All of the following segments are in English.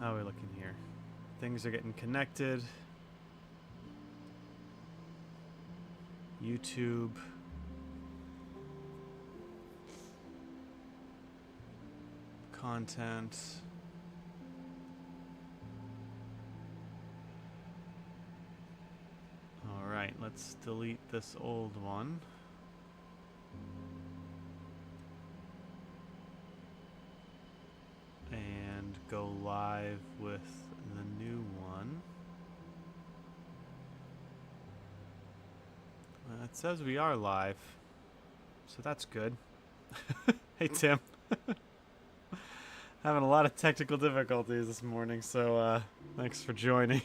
How are we looking here? Things are getting connected. YouTube. Content. Alright, let's delete this old one. And go live with the new one. It says we are live, so that's good. Hey Tim. Having a lot of technical difficulties this morning, so thanks for joining.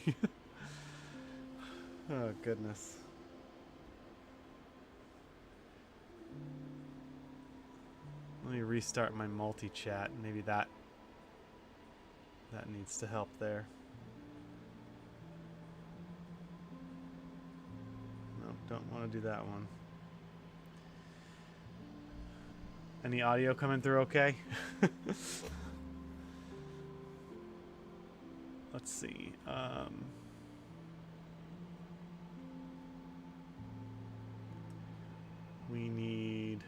Oh goodness. Let me restart my multi-chat. Maybe that needs to help there. No, don't want to do that one. Any audio coming through okay? Let's see. We need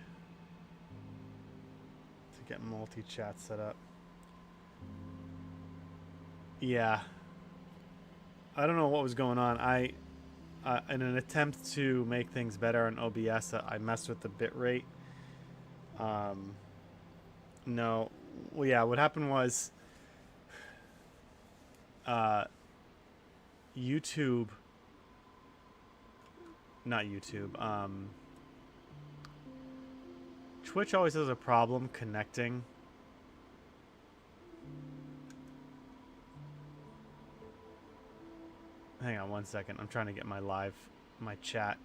to get multi-chat set up. Yeah. I don't know what was going on. In an attempt to make things better on OBS, I messed with the bitrate. No. Well, yeah, what happened was YouTube, not YouTube, Twitch always has a problem connecting. Hang on one second. I'm trying to get my chat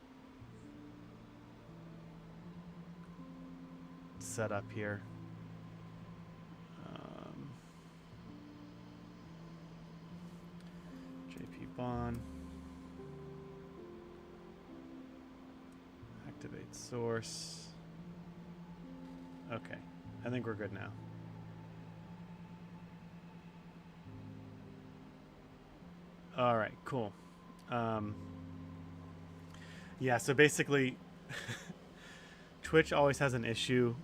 set up here. JP Bond. Activate source. Okay, I think we're good now. All right, cool. Yeah, so basically, Twitch always has an issue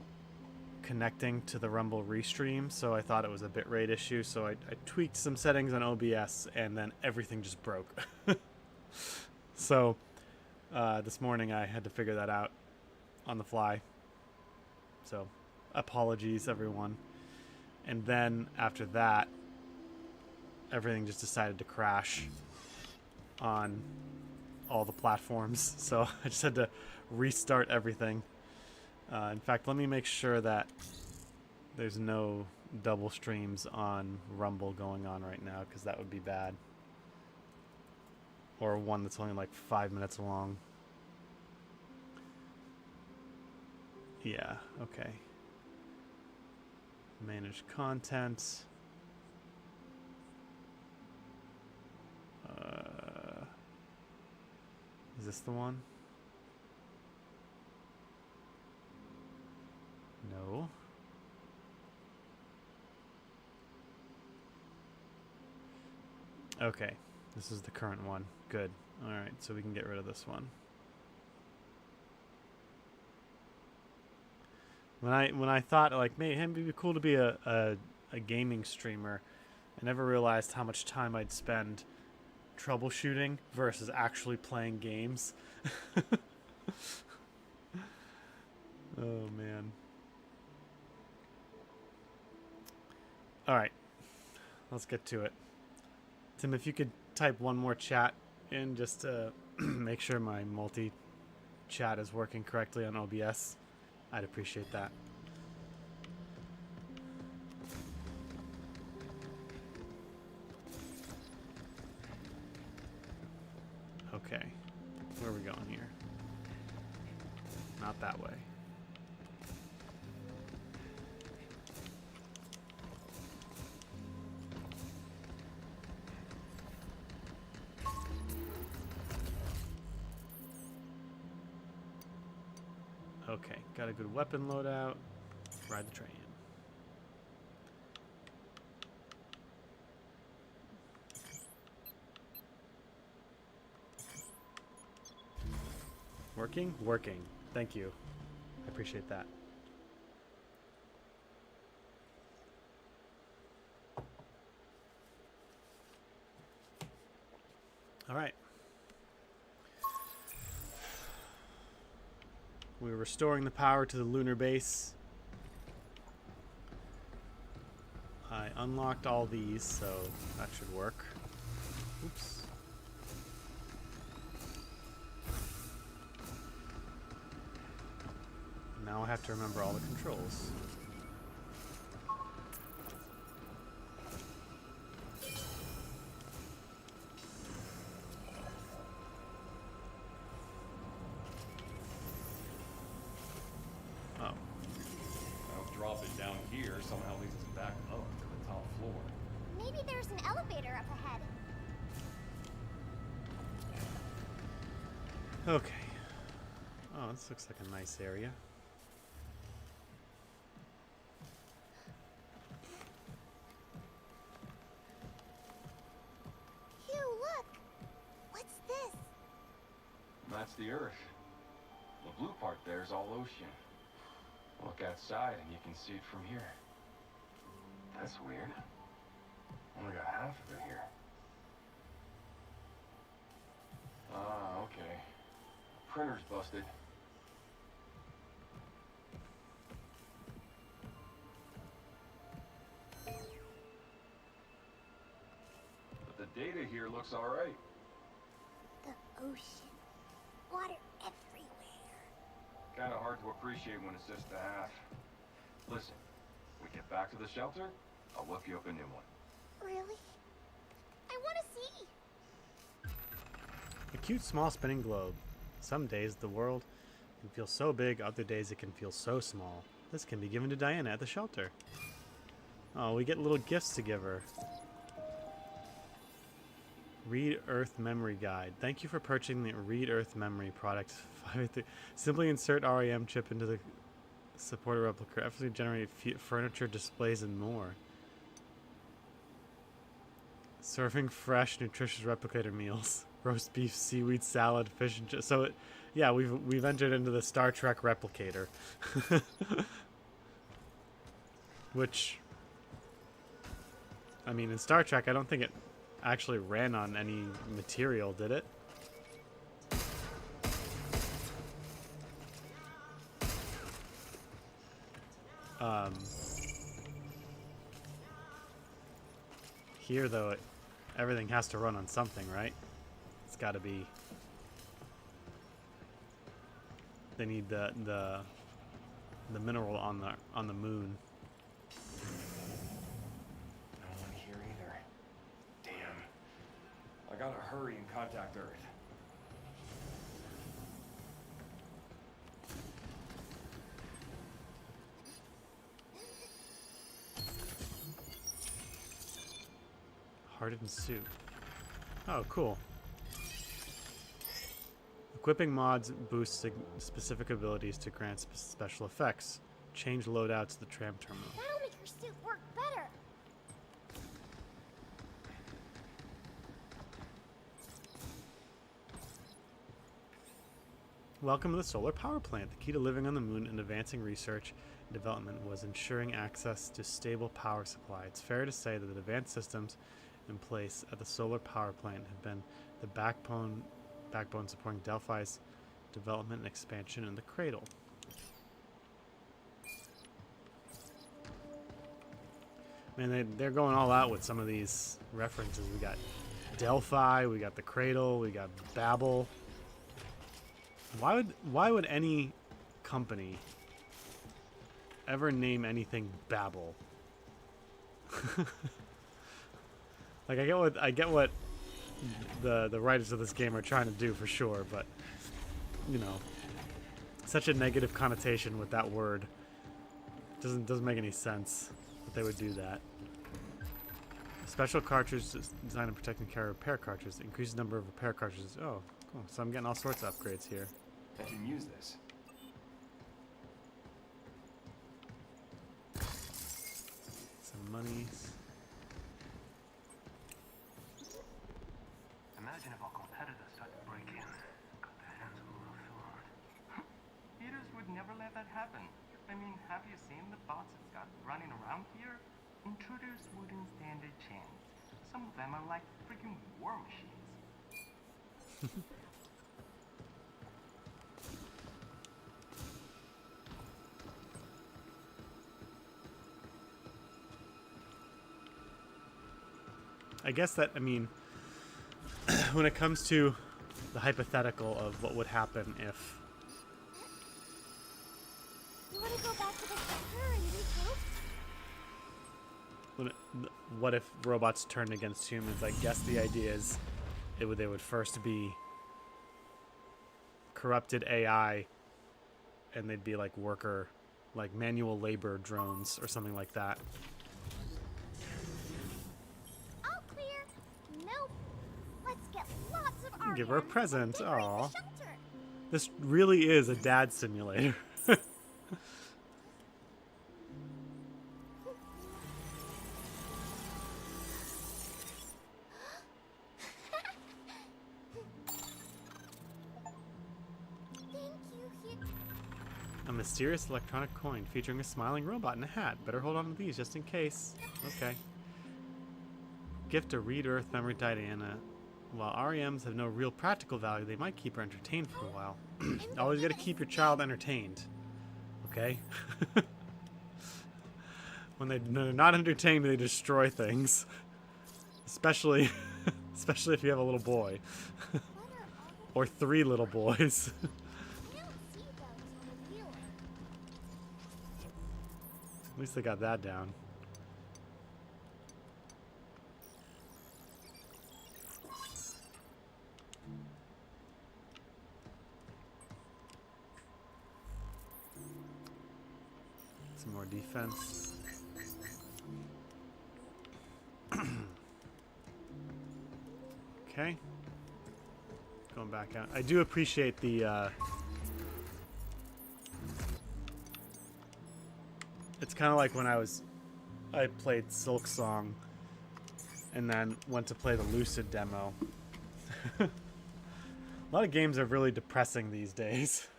connecting to the Rumble restream, so I thought it was a bitrate issue, so I tweaked some settings on OBS, and then everything just broke. So, this morning I had to figure that out on the fly. So, apologies, everyone. And then, after that, everything just decided to crash on all the platforms. So, I just had to restart everything. In fact, let me make sure that there's no double streams on Rumble going on right now, because that would be bad. Or one that's only like 5 minutes long. Yeah, okay. Manage content. Is this the one? No. Okay, this is the current one. Good. All right, so we can get rid of this one. When I thought like, maybe it'd be cool to be a gaming streamer, I never realized how much time I'd spend troubleshooting versus actually playing games. Oh man. All right, let's get to it. Tim, if you could type one more chat in just to make sure my multi-chat is working correctly on OBS, I'd appreciate that. Okay, where are we going here? Not that way. Okay, got a good weapon loadout. Ride the train. Working? Working. Thank you. I appreciate that. All right. We're restoring the power to the lunar base. I unlocked all these, so that should work. Oops. Now I have to remember all the controls. Oh. I'll drop it down here, somehow leads us back up to the top floor. Maybe there's an elevator up ahead. Okay. Oh, this looks like a nice area. Phew, look! What's this? That's the Earth. The blue part there is all ocean. Look outside and you can see it from here. That's weird. Only got half of it here. Ah, okay. Printer's busted. But the data here looks alright. The ocean. Water everywhere. Kinda hard to appreciate when it's just a half. Listen, we get back to the shelter, I'll look you up a new one. Really? I want to see! A cute small spinning globe. Some days the world can feel so big, other days it can feel so small. This can be given to Diana at the shelter. Oh, we get little gifts to give her. Read Earth Memory Guide. Thank you for purchasing the Read Earth Memory product. Simply insert REM chip into the supporter replica. Effortlessly generate furniture, displays, and more. Serving fresh, nutritious replicator meals. Roast beef, seaweed salad, fish and chips. So, yeah, we've entered into the Star Trek replicator. Which, I mean, in Star Trek, I don't think it actually ran on any material, did it? Here, though, everything has to run on something, right? It's got to be. They need the mineral on the moon. No one here either. Damn. I gotta hurry and contact Earth. Hardened suit. Oh, cool. Equipping mods boosts specific abilities to grant special effects. Change loadout to the tram terminal. That'll make your suit work better. Welcome to the solar power plant. The key to living on the moon and advancing research and development was ensuring access to stable power supply. It's fair to say that the advanced systems in place at the solar power plant have been the backbone supporting Delphi's development and expansion in the cradle. Man, they're going all out with some of these references. We got Delphi, we got the cradle, we got Babel. Why would any company ever name anything Babel? Like, I get what the writers of this game are trying to do for sure, but you know, such a negative connotation with that word doesn't make any sense that they would do that. Special cartridge designed to protect and carry repair cartridges. Increase the number of repair cartridges. Oh, cool. So I'm getting all sorts of upgrades here. I can use this. Some money. Imagine if our competitors start to break in, got their hands on all our food. I mean, have you seen the bots it's got running around here? Intruders wouldn't stand a chance. Some of them are like freaking war machines. I guess that, I mean, when it comes to the hypothetical of what would happen if... You want to go back to the center and regroup? What if robots turned against humans? I guess the idea is they would first be corrupted AI, and they'd be like manual labor drones or something like that. All clear. Nope. Let's get lots of art. Give her a present. Aw. Aw. This really is a dad simulator. A mysterious electronic coin featuring a smiling robot in a hat. Better hold on to these just in case. Okay. Gift a Read Earth memory to Diana. While REMs have no real practical value, they might keep her entertained for a while. Always got to keep your child entertained. Okay? When they're not entertained, they destroy things. Especially if you have a little boy. Or 3 little boys. At least they got that down. Some more defense. Okay. Going back out. I do appreciate the it's kind of like when I played Silk Song and then went to play the Lucid demo. A lot of games are really depressing these days.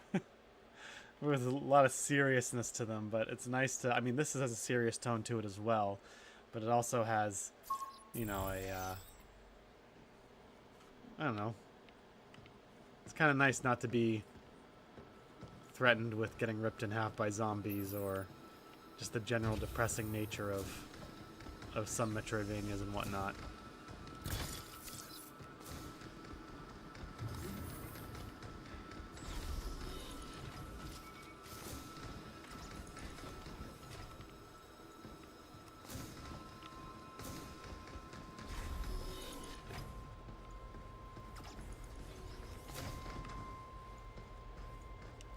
With a lot of seriousness to them, but it's nice to, I mean, this has a serious tone to it as well, but it also has, you know, I don't know. It's kind of nice not to be threatened with getting ripped in half by zombies or just the general depressing nature of some Metroidvanias and whatnot.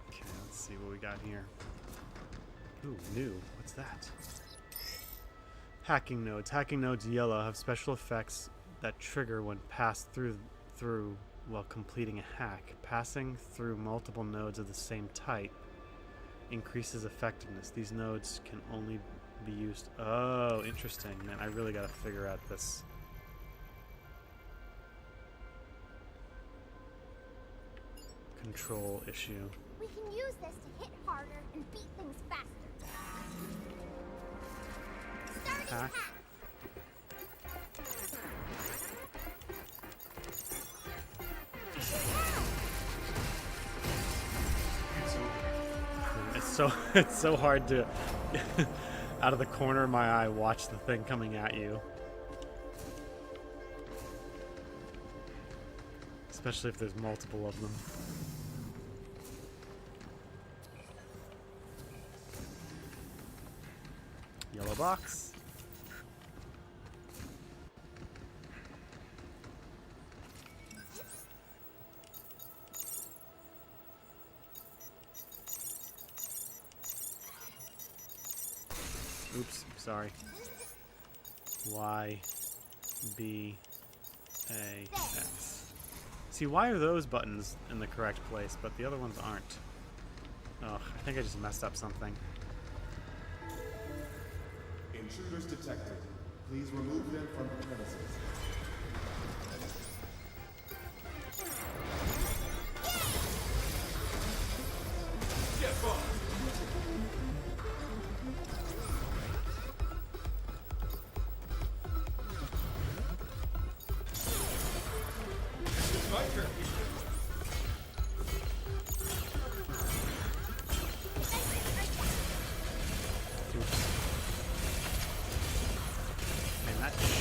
Okay, let's see what we got here. Ooh, new. What's that? Hacking nodes. Hacking nodes yellow have special effects that trigger when passed through while completing a hack. Passing through multiple nodes of the same type increases effectiveness. These nodes can only be used... Oh, interesting. Man, I really gotta figure out this. Control issue. We can use this to hit harder and beat things faster. Starting Hack. hack. It's so hard to out of the corner of my eye watch the thing coming at you. Especially if there's multiple of them. Yellow box. Oops, sorry. Y, B, A, X. See, why are those buttons in the correct place, but the other ones aren't? Ugh, I think I just messed up something. Intruders detected. Please remove them from the premises.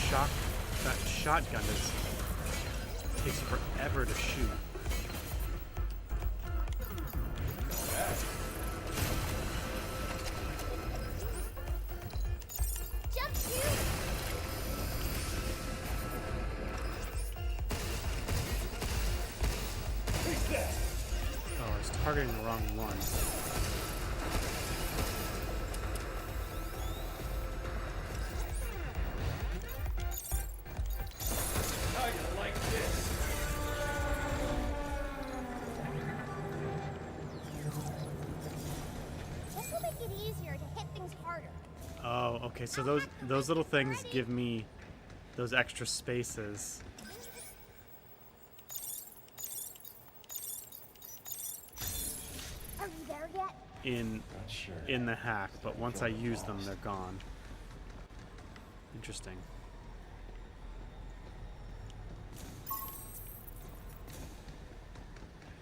that shotgun takes forever to shoot. Jump shoot! Oh, I was targeting the wrong one. This will make it easier to hit things harder. Oh, okay. So those little things give me those extra spaces. Are you there yet? Not sure. In the hack, but once I use them, they're gone. Interesting.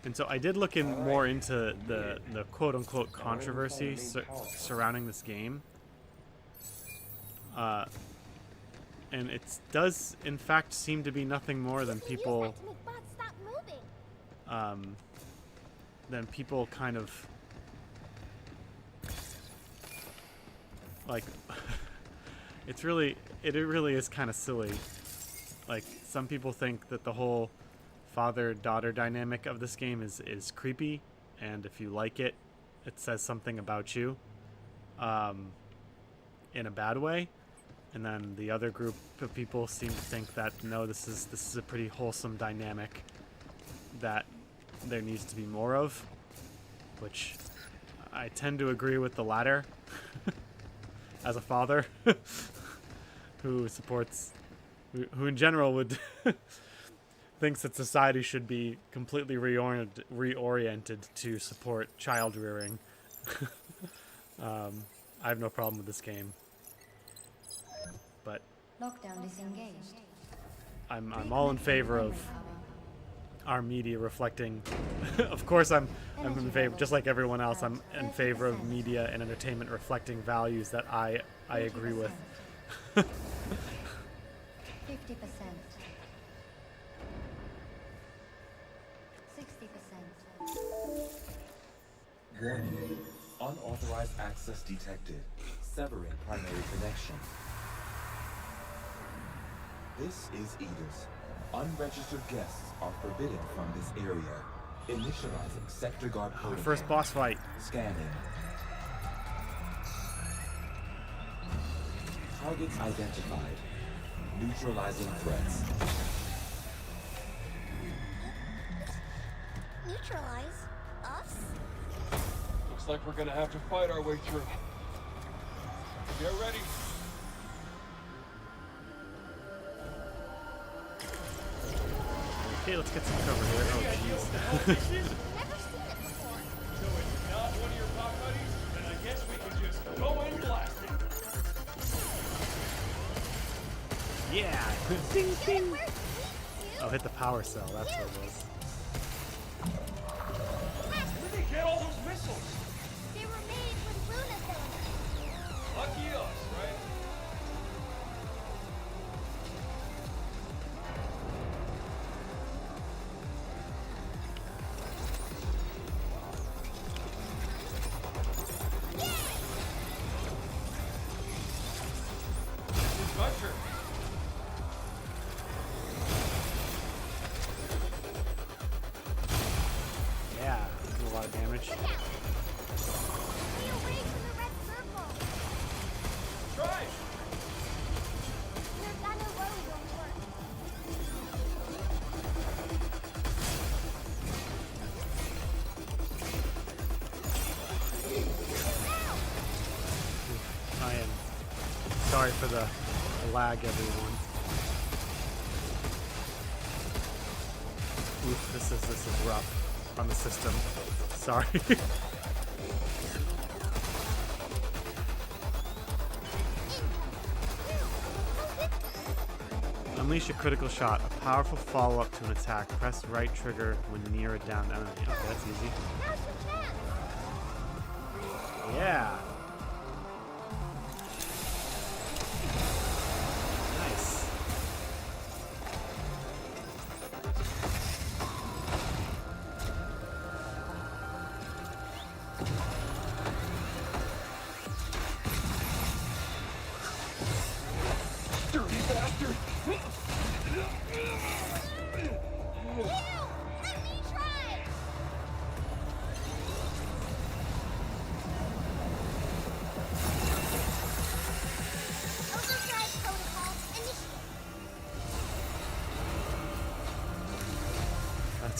And so I did look in more into the quote-unquote controversy surrounding this game. And it does, in fact, seem to be nothing more than You can use people... that to make bots stop moving. Then people kind of like it really is kind of silly. Like, some people think that the whole father-daughter dynamic of this game is creepy, and if you like it, it says something about you in a bad way. And then the other group of people seem to think that no, this is a pretty wholesome dynamic that there needs to be more of, which I tend to agree with the latter as a father who in general would thinks that society should be completely reoriented to support child rearing. I have no problem with this game, but Lockdown disengaged. I'm all in favor of our media reflecting. Of course, I'm in favor, just like everyone else. I'm in favor of media and entertainment reflecting values that I agree with. 50%. Warning. Unauthorized access detected. Severing primary connection. This is Edith. Unregistered guests are forbidden from this area. Initializing sector guard protocol. First boss fight. Scanning. Targets identified. Neutralizing threats. Neutralize us? Looks like we're gonna have to fight our way through. Get ready. Okay, let's get some cover here. Oh, jeez. Never seen it before. So it's not one of your pop buddies? Then I guess we can just go and blast it. Yeah. Ding, ding. Where's Sweet Oh, hit the power cell. That's what it was. Where'd they get all those missiles? They were made with Luna cylinders. Lucky us, right? It's my turn. Yeah, did a lot of damage. Look out! Stay away from the red circle. Try! Your gunner road won't work. I am sorry for the lag, everyone. Oof, this is rough on the system. Sorry. Unleash a critical shot, a powerful follow-up to an attack. Press right trigger when near a downed enemy. Okay, that's easy. Now's your chance. Yeah. Nice.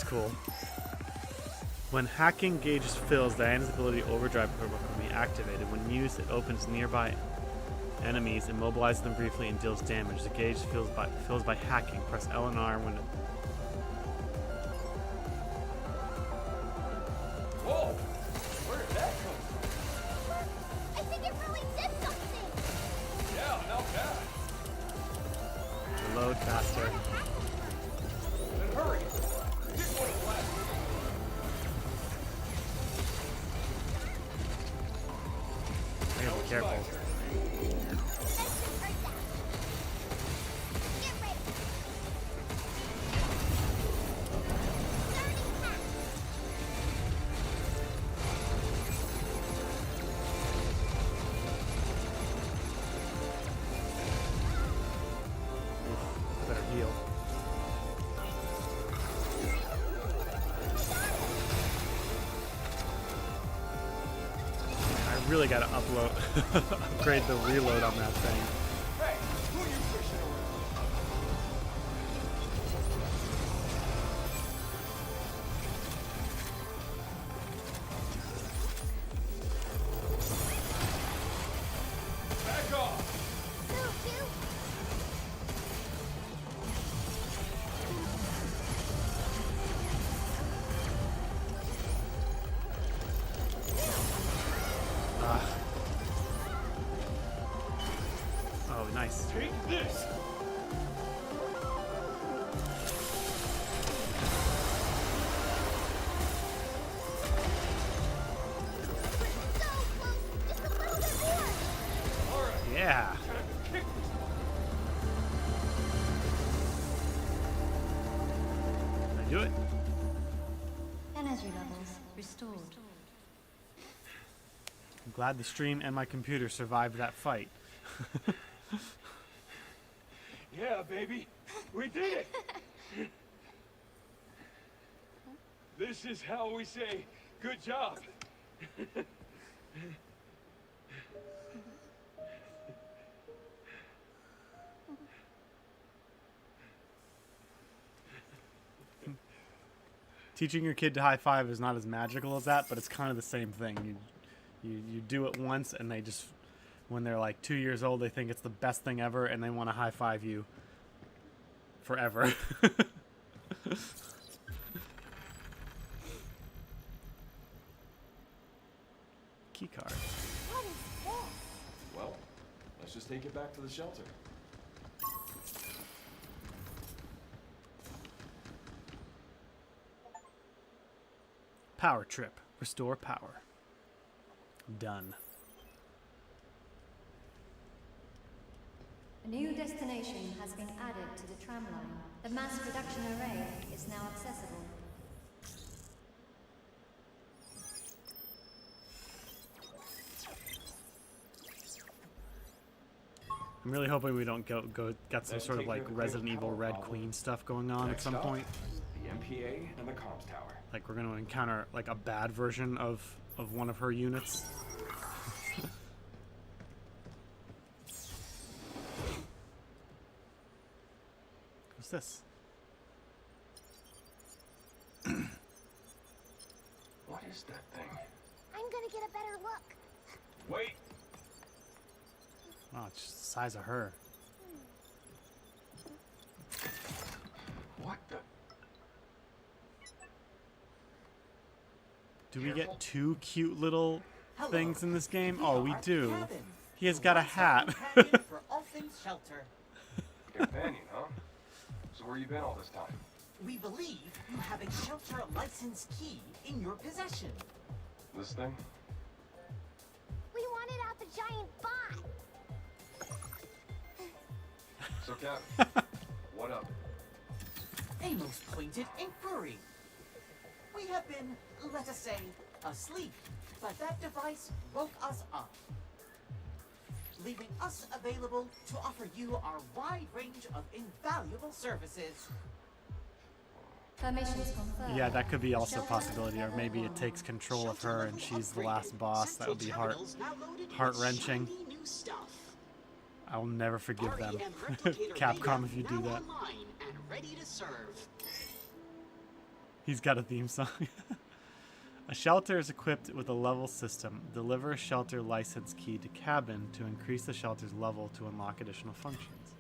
cool. When hacking gauges fills, Diana's ability Overdrive Purple can be activated. When used, it opens nearby enemies, immobilizes them briefly, and deals damage. The gauge fills by hacking. Press L and R when it... Whoa! Where did that come from? I think it really did something. Yeah, not bad. Reload faster. Then hurry. Pick one of left. I gotta be careful. Get ready. Better heal. I really gotta upgrade the reload on that thing. Hey, who are you pushing around? Back off! Move, you. Oh, nice. Take this! So close. Just a little bit more. Alright, Yeah. time to kick this. Did I do it? Energy levels restored. I'm glad the stream and my computer survived that fight. Yeah, baby. We did it! This is how we say, good job. Teaching your kid to high five is not as magical as that, but it's kind of the same thing. You do it once, and they just, when they're like 2 years old, they think it's the best thing ever, and they want to high five you forever. Key card. What is this? Well, let's just take it back to the shelter. Power trip. Restore power. Done. A new destination has been added to the tramline. The mass production array is now accessible. I'm really hoping we don't get some Then sort of take like care of the Resident critical Evil power Red problem. Queen stuff going on at Next some up, point. The MPA and the comms tower. Like we're going to encounter like a bad version of one of her units. What's this? What is that thing? I'm gonna get a better look. Wait! Wow, it's just the size of her. What the? Do we Careful. get two cute little Hello. things in this game? We Oh, we are do. Cabin, He has the got a one-stop hat. companion for all things shelter. Companion, huh? So where you been all this time? We believe you have a shelter license key in your possession. This thing? We wanted out the giant bot. So, Captain, what up? A most pointed inquiry. We have been, let us say, asleep, but that device woke us up, leaving us available to offer you our wide range of invaluable services. Permissions confirmed. Yeah, that could be also a Shelter possibility, or level maybe it 1. takes control of Shelter her level and she's the upgraded. last boss. That would be Central terminals now loaded with heart-wrenching. shiny new stuff. I will never forgive them. REM replicator Capcom, radar if you do now that. online and ready to serve. He's got a theme song. A shelter is equipped with a level system. Deliver a shelter license key to cabin to increase the shelter's level to unlock additional functions.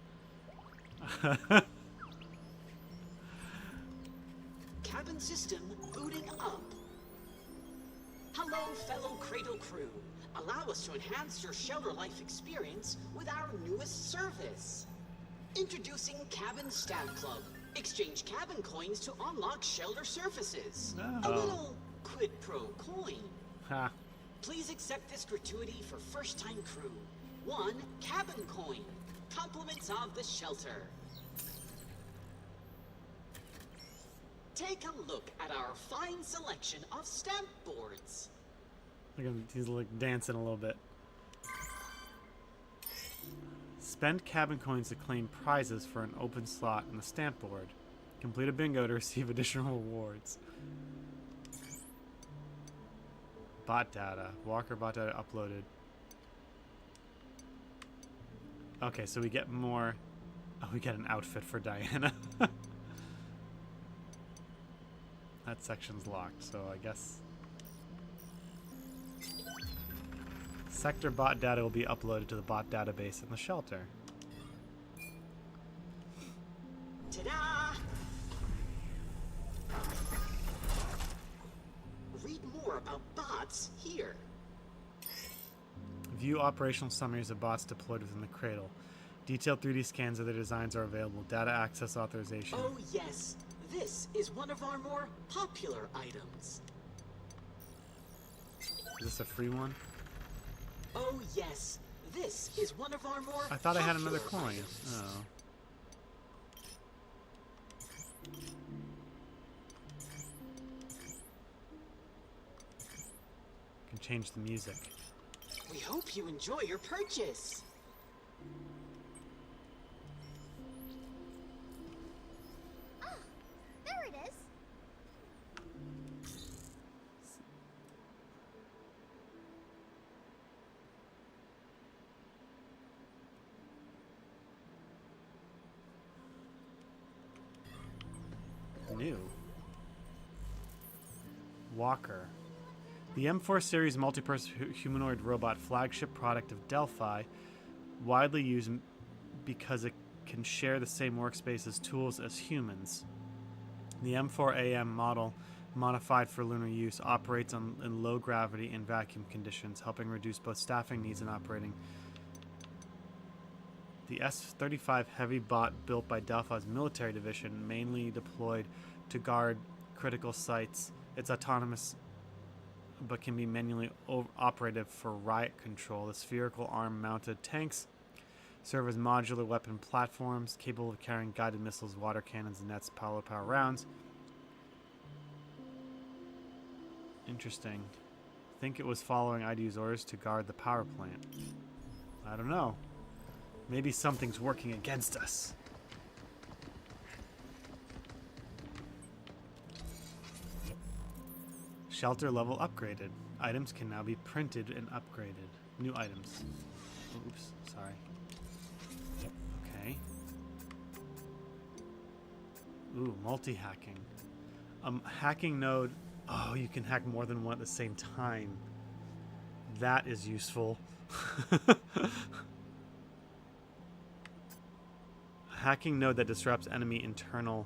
Cabin system booting up. Hello, fellow Cradle crew. Allow us to enhance your shelter life experience with our newest service. Introducing Cabin Stamp Club. Exchange cabin coins to unlock shelter services. A little quid pro coin. Ha. Please accept this gratuity for first-time crew. 1 cabin coin. Compliments of the shelter. Take a look at our fine selection of stamp boards. Look at him, he's like dancing a little bit. Spend cabin coins to claim prizes for an open slot in the stamp board. Complete a bingo to receive additional rewards. Bot data. Walker bot data uploaded. Okay, so we get more. Oh, we get an outfit for Diana. That section's locked, so I guess. Sector bot data will be uploaded to the bot database in the shelter. Ta-da! Read more about bots here. View operational summaries of bots deployed within the cradle. Detailed 3D scans of their designs are available. Data access authorization. Oh yes, this is one of our more popular items. Is this a free one? Oh yes, this is one of our more I thought I had another popular coin. items. Oh. Can change the music. We hope you enjoy your purchase. Ah, there it is. New. Walker. The M4 series multi-purpose humanoid robot flagship product of Delphi, widely used because it can share the same workspace as tools as humans. The M4AM model, modified for lunar use, operates in low gravity and vacuum conditions, helping reduce both staffing needs and operating. The S-35 heavy bot built by Delphi's military division, mainly deployed to guard critical sites. It's autonomous but can be manually operated for riot control. The spherical arm-mounted tanks serve as modular weapon platforms capable of carrying guided missiles, water cannons, nets, power rounds. Interesting. I think it was following IDU's orders to guard the power plant. I don't know. Maybe something's working against us. Shelter level upgraded. Items can now be printed and upgraded. New items. Oops, sorry. Okay. Ooh, multi-hacking. Hacking node. Oh, you can hack more than one at the same time. That is useful. Hacking node that disrupts enemy internal.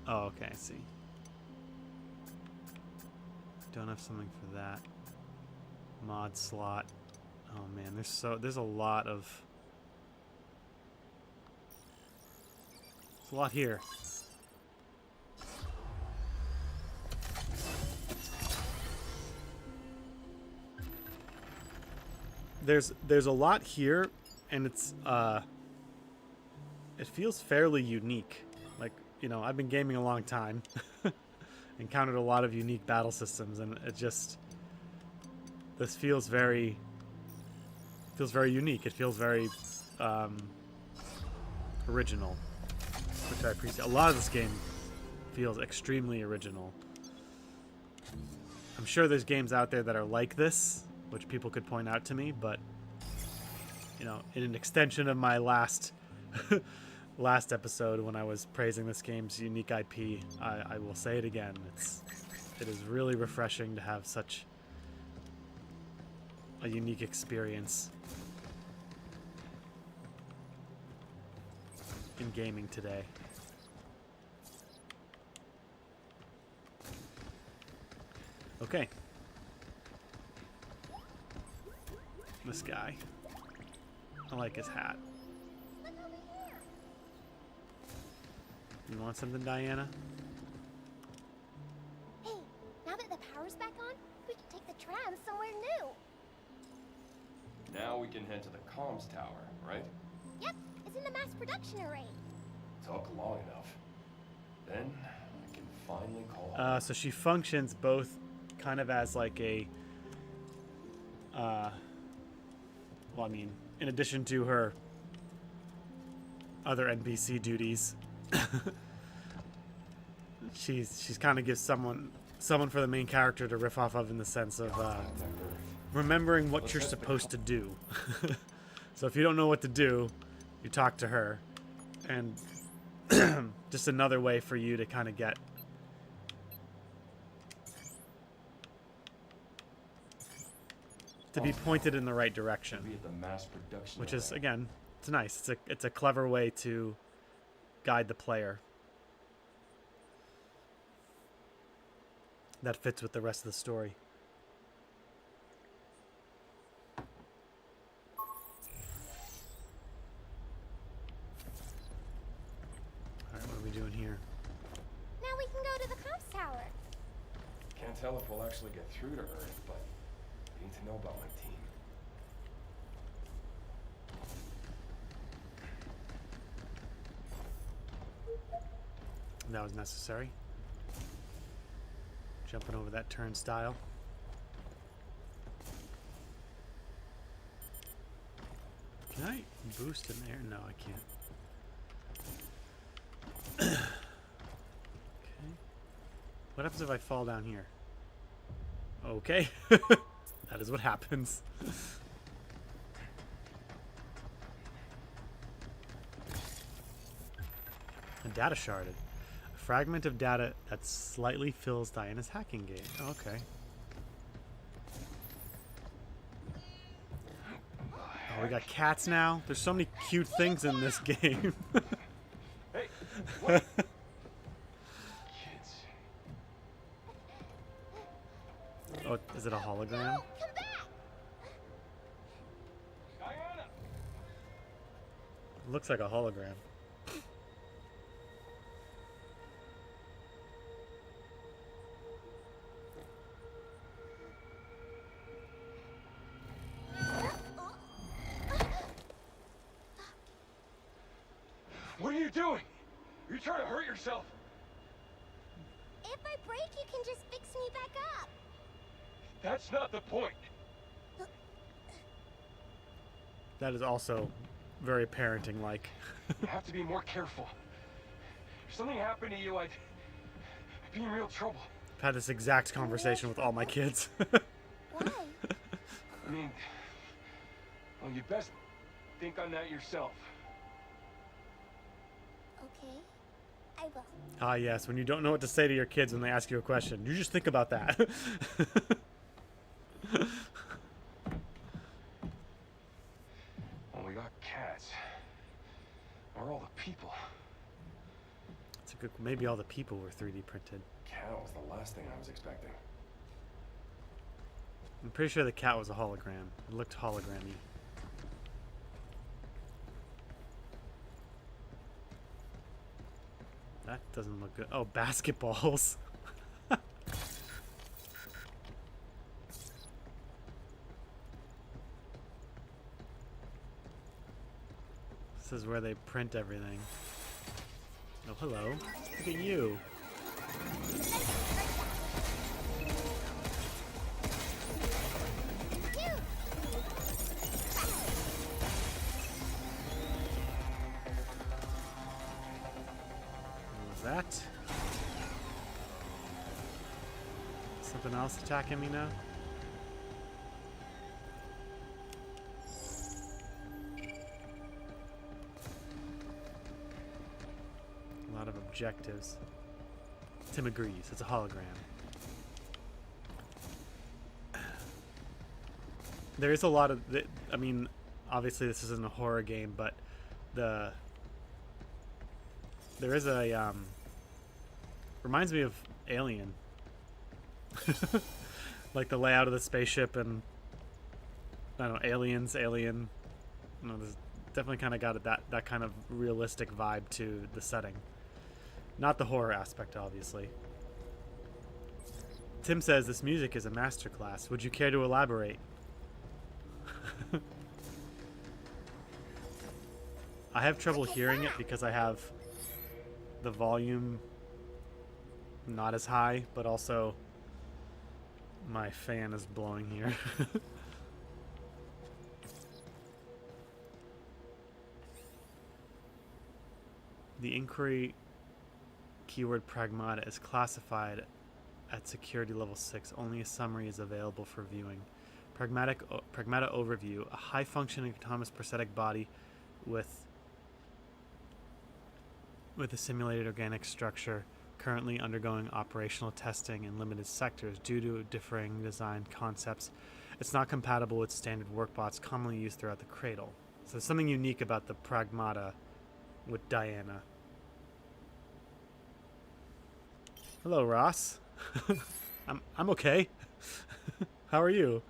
Oh, okay, I see. Don't have something for that. Mod slot. Oh man, there's a lot of. There's a lot here. There's a lot here, and it's it feels fairly unique. Like, you know, I've been gaming a long time. Encountered a lot of unique battle systems, and it just, this feels very unique. It feels very original, which I appreciate. A lot of this game feels extremely original. I'm sure there's games out there that are like this, which people could point out to me, but you know, in an extension of my last last episode when I was praising this game's unique IP. I will say it again. It is really refreshing to have such a unique experience in gaming today. Okay. This guy. I like his hat. You want something, Diana? Hey, now that the power's back on, we can take the tram somewhere new. Now we can head to the comms tower, right? Yep, it's in the mass production array. Took long enough. Then I can finally call. So she functions both kind of as like a well, I mean, in addition to her other NPC duties, she's kind of gives someone for the main character to riff off of, in the sense of remembering what you're supposed to do. So if you don't know what to do, you talk to her, and just another way for you to kind of get to be pointed in the right direction, Be at the mass production which is, array. again, it's nice. It's a clever way to guide the player that fits with the rest of the story. All right, what are we doing here? Now we can go to the comms tower. Can't tell if we'll actually get through to Earth, but I need to know about my team. That was necessary. Jumping over that turnstile. Can I boost in there? No, I can't. Okay. What happens if I fall down here? Okay. That is what happens. A data sharded. A fragment of data that slightly fills Diana's hacking gate. Okay. Oh, we got cats now. There's so many cute things in this game. Hey, what? Kids. Oh, is it a hologram? Come back! Diana! It looks like a hologram. What are you doing? You're trying to hurt yourself. If I break, you can just fix me back up. That's not the point. That is also very parenting-like. You have to be more careful. If something happened to you, I'd be in real trouble. I've had this exact conversation with all my kids. Why? I mean, well, you best think on that yourself. Okay, I will. Ah, yes, when you don't know what to say to your kids when they ask you a question, you just think about that. Well, we got cats. Where are all the people? It's a good, maybe all the people were 3D printed. Cat was the last thing I was expecting. I'm pretty sure the cat was a hologram. It looked hologrammy. That doesn't look good. Oh, basketballs. This is where they print everything. Oh, hello. Look at you. What was that? Something else attacking me now? objectives. Tim agrees. It's a hologram. There is a lot of... I mean, obviously this isn't a horror game, but there is a... reminds me of Alien. Like the layout of the spaceship and... I don't know, Aliens, Alien... You know, there's definitely kind of got that kind of realistic vibe to the setting. Not the horror aspect, obviously. Tim says this music is a masterclass. Would you care to elaborate? I have trouble hearing it because I have the volume not as high, but also my fan is blowing here. The inquiry keyword Pragmata is classified at security level 6. Only a summary is available for viewing. Pragmata overview. A high-functioning autonomous prosthetic body with a simulated organic structure currently undergoing operational testing in limited sectors due to differing design concepts. It's not compatible with standard workbots commonly used throughout the cradle. So there's something unique about the Pragmata with Diana. Hello, Ross. I'm okay. How are you?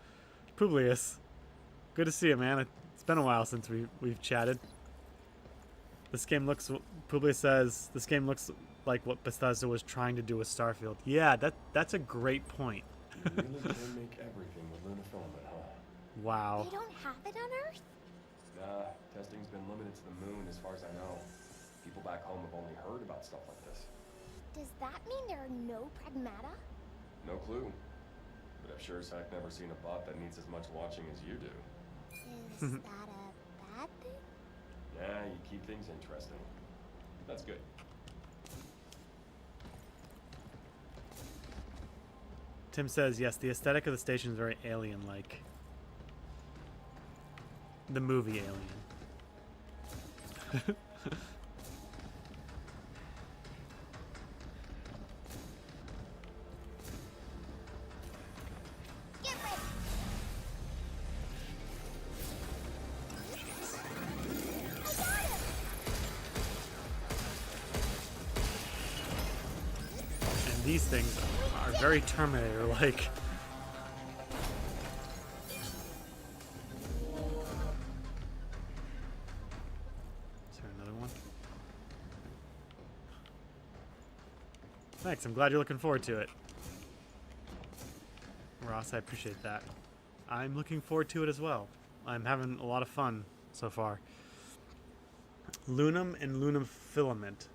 Publius. Good to see you, man. It's been a while since we've chatted. This game looks... Publius says, this game looks like what Bethesda was trying to do with Starfield. Yeah, that's a great point. You really can make everything with lunar filament, huh? Wow. They don't have it on Earth? Nah, testing's been limited to the moon as far as I know. People back home have only heard about stuff like this. Does that mean there are no Pragmata? No clue. But I've sure as heck never seen a bot that needs as much watching as you do. Is that a bad thing? Yeah, you keep things interesting. That's good. Tim says, yes, the aesthetic of the station is very alien-like. The movie Alien. Get ready! I got him! And these things are very Terminator-like. Is there another one? Thanks, I'm glad you're looking forward to it. Ross, I appreciate that. I'm looking forward to it as well. I'm having a lot of fun so far. Lunum and lunum filament.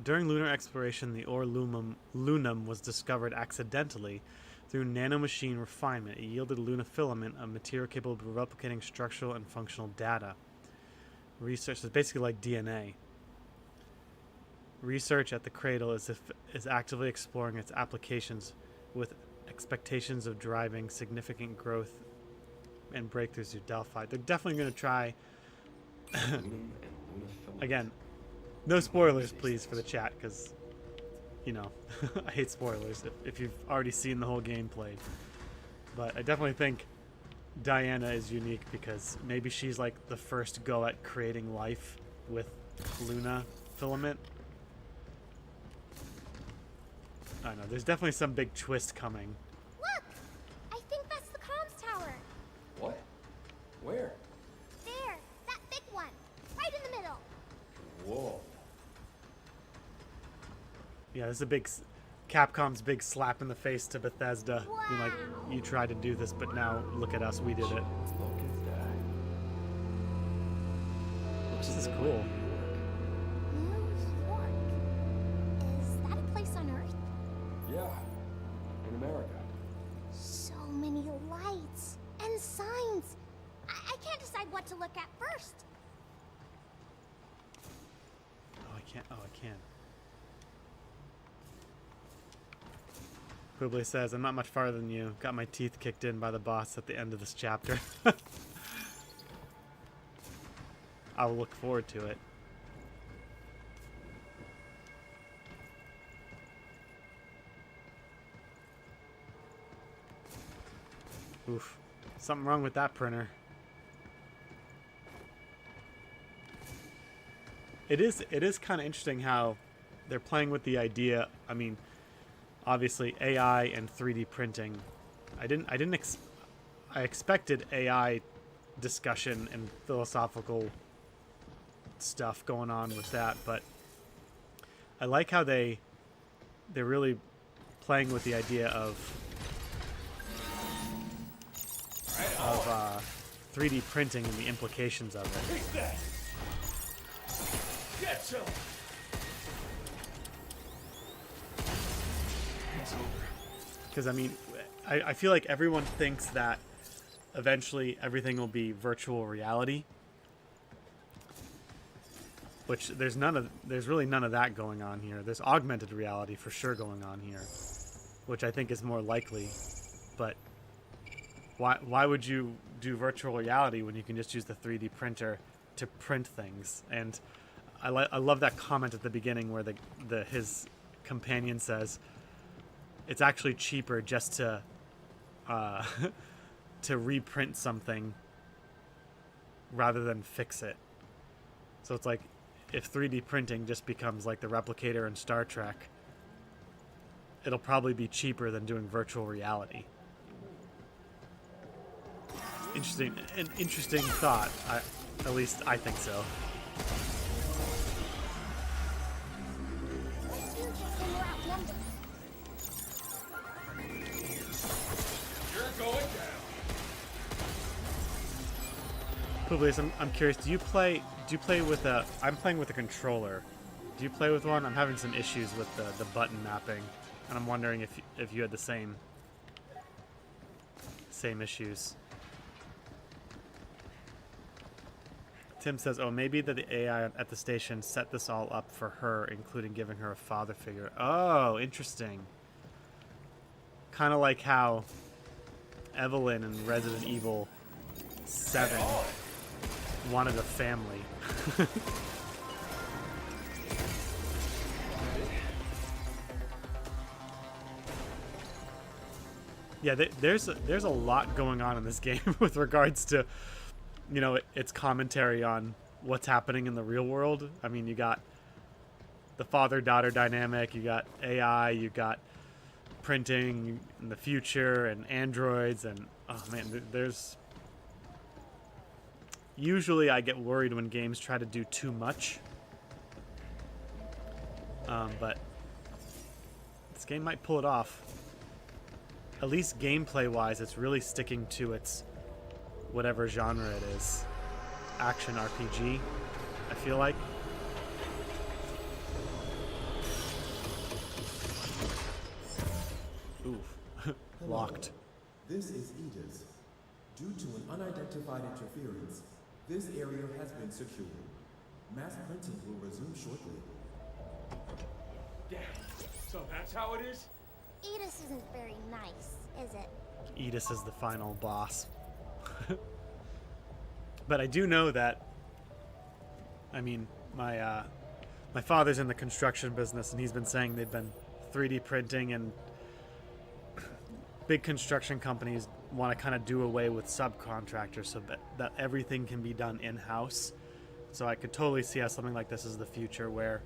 During lunar exploration, the ore lunum was discovered accidentally through nanomachine refinement. It yielded lunafilament, a material capable of replicating structural and functional data. Research is basically like DNA. Research at the Cradle is actively exploring its applications with expectations of driving significant growth and breakthroughs through Delphi. They're definitely going to try. Again, no spoilers, please, for the chat, because, you know, I hate spoilers if you've already seen the whole game played. But I definitely think Diana is unique because maybe she's like the first go at creating life with Luna filament. I don't know, there's definitely some big twist coming. Look! I think that's the comms tower. What? Where? There, that big one. Right in the middle. Whoa. Yeah, this is a big... Capcom's big slap in the face to Bethesda. Being like, you tried to do this, but now look at us, we did it. Look at that. This is cool. New York. Is that a place on Earth? Yeah. In America. So many lights and signs. I can't decide what to look at first. Oh, I can't. Oh, I can. Publius says, I'm not much farther than you. Got my teeth kicked in by the boss at the end of this chapter. I'll look forward to it. Oof. Something wrong with that printer. It is kind of interesting how they're playing with the idea. I mean, obviously AI and 3D printing. I expected AI discussion and philosophical stuff going on with that, but I like how they're really playing with the idea of 3D printing and the implications of it. Because I mean, I feel like everyone thinks that eventually everything will be virtual reality, which there's really none of that going on here. There's augmented reality for sure going on here, which I think is more likely. But why would you do virtual reality when you can just use the 3D printer to print things? And I love that comment at the beginning where his companion says it's actually cheaper just to to reprint something rather than fix it. So it's like if 3D printing just becomes like the replicator in Star Trek, it'll probably be cheaper than doing virtual reality. An interesting thought. At least I think so. Publius, I'm curious. Do you play with a? I'm playing with a controller. Do you play with one? I'm having some issues with the button mapping, and I'm wondering if you had the same issues. Tim says, "Oh, maybe that the AI at the station set this all up for her, including giving her a father figure." Oh, interesting. Kind of like how Evelyn in Resident Evil 7 wanted a family. Yeah, there's a lot going on in this game with regards to, you know, its commentary on what's happening in the real world. I mean, you got the father-daughter dynamic, you got AI, you got printing in the future, and androids, and oh man, there's... Usually I get worried when games try to do too much. But this game might pull it off. At least gameplay-wise, it's really sticking to its whatever genre it is. Action RPG, I feel like. Oof. Locked. This is Edith. Due to an unidentified interference, this area has been secured. Mass printing will resume shortly. Damn. So that's how it is? Edith isn't very nice, is it? Edith is the final boss. But I do know that, I mean, my father's in the construction business, and he's been saying they've been 3D printing, and big construction companies want to kind of do away with subcontractors so that everything can be done in-house. So I could totally see how something like this is the future, where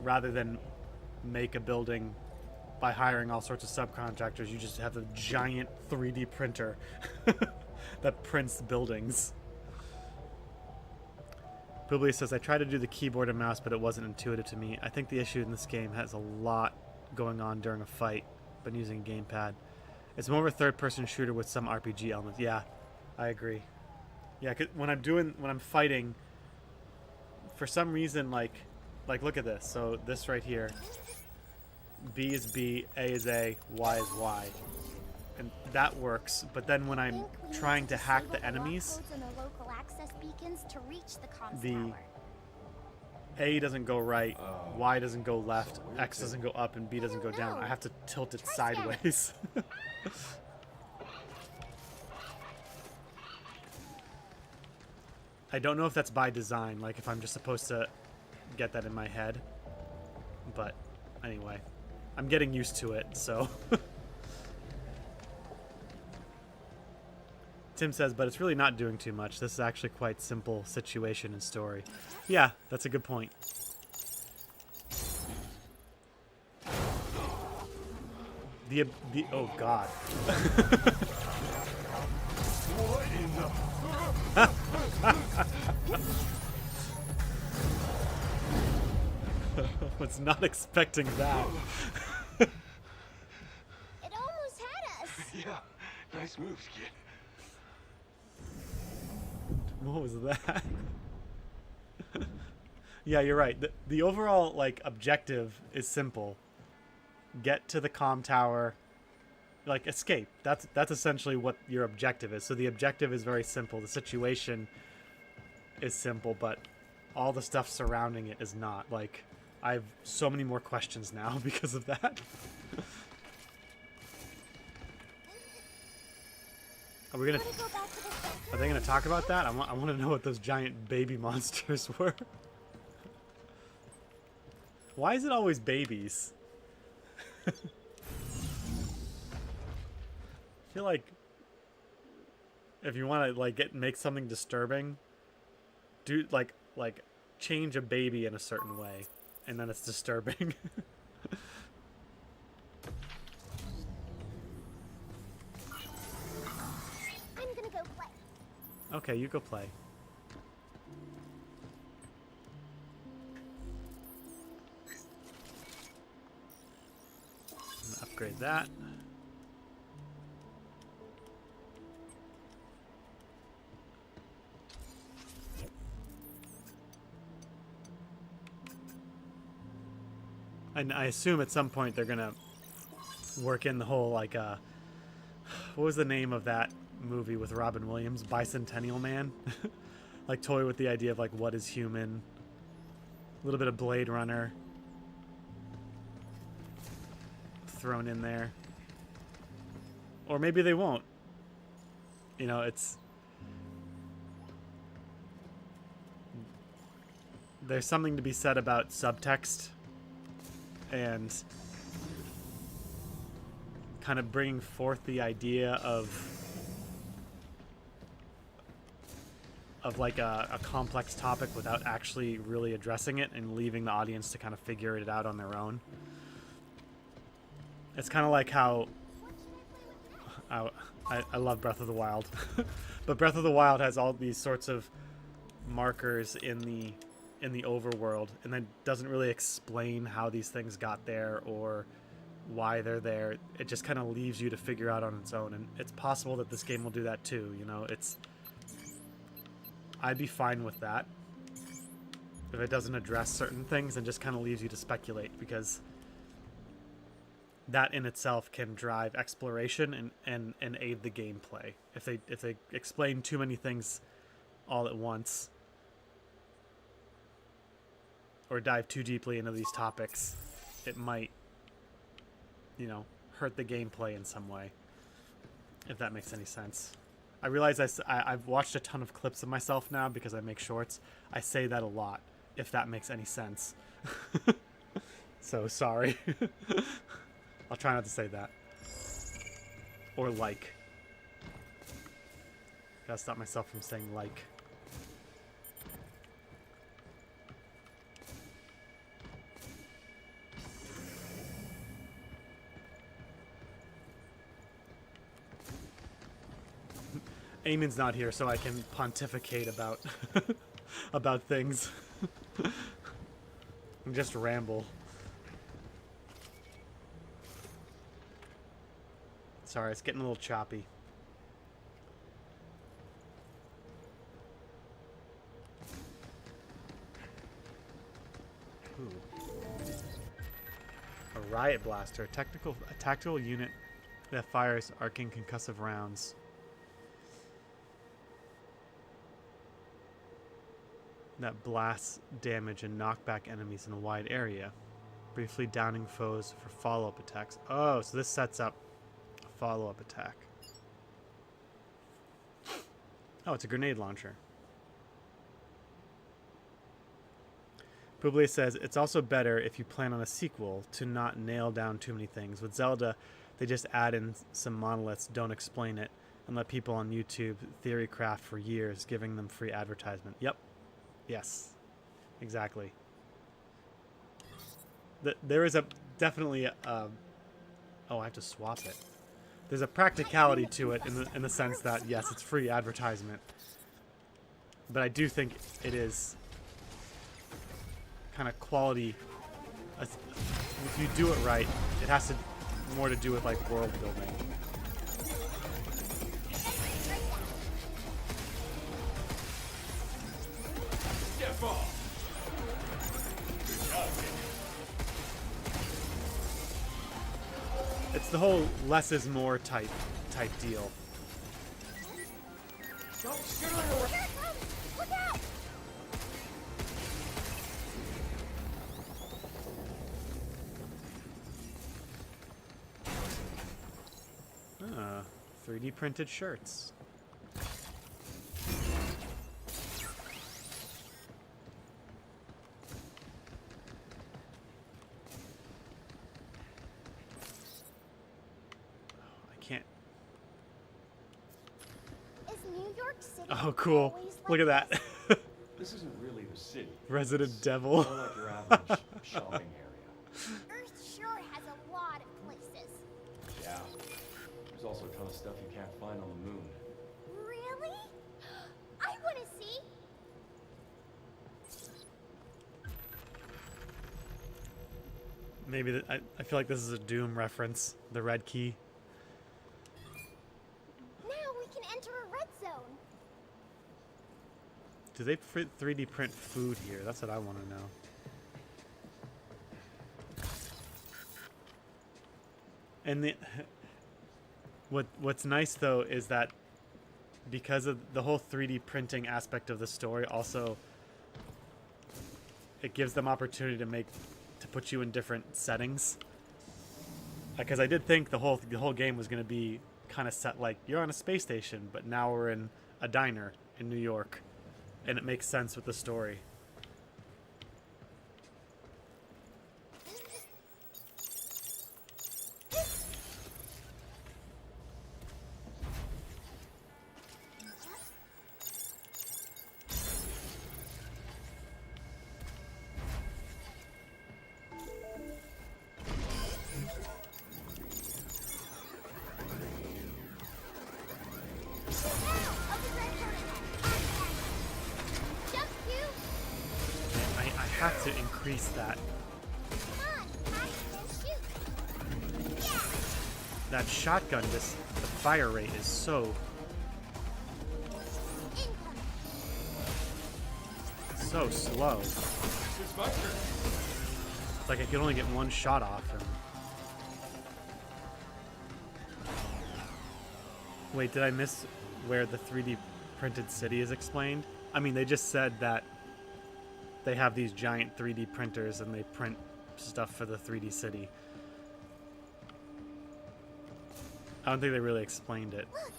rather than make a building by hiring all sorts of subcontractors, you just have a giant 3D printer that prints buildings. Publius says, I tried to do the keyboard and mouse, but it wasn't intuitive to me. I think the issue in this game has a lot going on during a fight. Been using a gamepad. It's more of a third-person shooter with some RPG elements. Yeah, I agree. Yeah, 'cause when I'm fighting, for some reason, like look at this. So this right here, B is B, A is A, Y is Y, and that works. But then when I'm trying to hack the enemies, the A doesn't go right, Y doesn't go left, X doesn't go up, and B doesn't go down. I have to tilt it sideways. I don't know if that's by design, like if I'm just supposed to get that in my head. But anyway, I'm getting used to it, so... Tim says, but it's really not doing too much. This is actually quite simple situation and story. Yeah, that's a good point. The oh god. Was not expecting that. It almost had us. Yeah, nice moves, kid. What was that? Yeah, you're right. The overall like objective is simple. Get to the comm tower, like escape. That's essentially what your objective is. So the objective is very simple. The situation is simple, but all the stuff surrounding it is not. Like, I have so many more questions now because of that. Are we gonna? Are they gonna talk about that? I want to know what those giant baby monsters were. Why is it always babies? I feel like if you want to like make something disturbing, do like change a baby in a certain way, and then it's disturbing. I'm gonna go play. Okay, you go play. Upgrade that. And I assume at some point they're gonna work in the whole like what was the name of that movie with Robin Williams? Bicentennial Man. Like toy with the idea of like what is human. A little bit of Blade Runner thrown in there. Or maybe they won't. You know, it's there's something to be said about subtext and kind of bringing forth the idea of like a complex topic without actually really addressing it and leaving the audience to kind of figure it out on their own. It's kind of like how I love Breath of the Wild, but Breath of the Wild has all these sorts of markers in the overworld, and then doesn't really explain how these things got there or why they're there. It just kind of leaves you to figure out on its own, and it's possible that this game will do that too. You know, I'd be fine with that if it doesn't address certain things and just kind of leaves you to speculate, because that in itself can drive exploration and aid the gameplay. If they explain too many things all at once or dive too deeply into these topics, it might, you know, hurt the gameplay in some way, if that makes any sense. I realize I've watched a ton of clips of myself now because I make shorts. I say that a lot, if that makes any sense. So sorry. I'll try not to say that. Or like. Gotta stop myself from saying like. Eamon's not here, so I can pontificate about about things. And just ramble. Sorry, it's getting a little choppy. Ooh. A riot blaster, a tactical unit that fires arcing concussive rounds. That blasts damage and knock back enemies in a wide area, briefly downing foes for follow-up attacks. Oh, so this sets up a follow-up attack. Oh, it's a grenade launcher. Publius says, it's also better if you plan on a sequel to not nail down too many things. With Zelda, they just add in some monoliths, don't explain it, and let people on YouTube theory craft for years, giving them free advertisement. Yep. Yes. Exactly. There is a definitely oh, I have to swap it. There's a practicality to it in the sense that yes, it's free advertisement. But I do think it is kind of quality. If you do it right, it has to more to do with like world building. Step off. It's the whole less is more type deal. Don't screw it away. Here it comes! Look out! Ah, 3D printed shirts. I can't. Is New York City Oh, cool. always Look at like that. this? This isn't really the city. Resident It's Devil. more like your average shopping area. Earth sure has a lot of places. Yeah. There's also a ton of stuff you can't find on the moon. Really? I want to see. Maybe I feel like this is a Doom reference. The red key. Now we can enter a red zone. Do they 3D print food here? That's what I want to know. And what's nice though is that because of the whole 3D printing aspect of the story, also it gives them opportunity to put you in different settings. Because I did think the whole game was going to be kind of set like you're on a space station, but now we're in a diner in New York, and it makes sense with the story. Jump, you! I have to increase that. Come on, hide and shoot. Yeah! That shotgun, the fire rate is so Incoming. slow. It's my turn. It's like I could only get one shot off. And... Wait, did I miss where the 3D printed city is explained? I mean, they just said that they have these giant 3D printers and they print stuff for the 3D city. I don't think they really explained it. Look,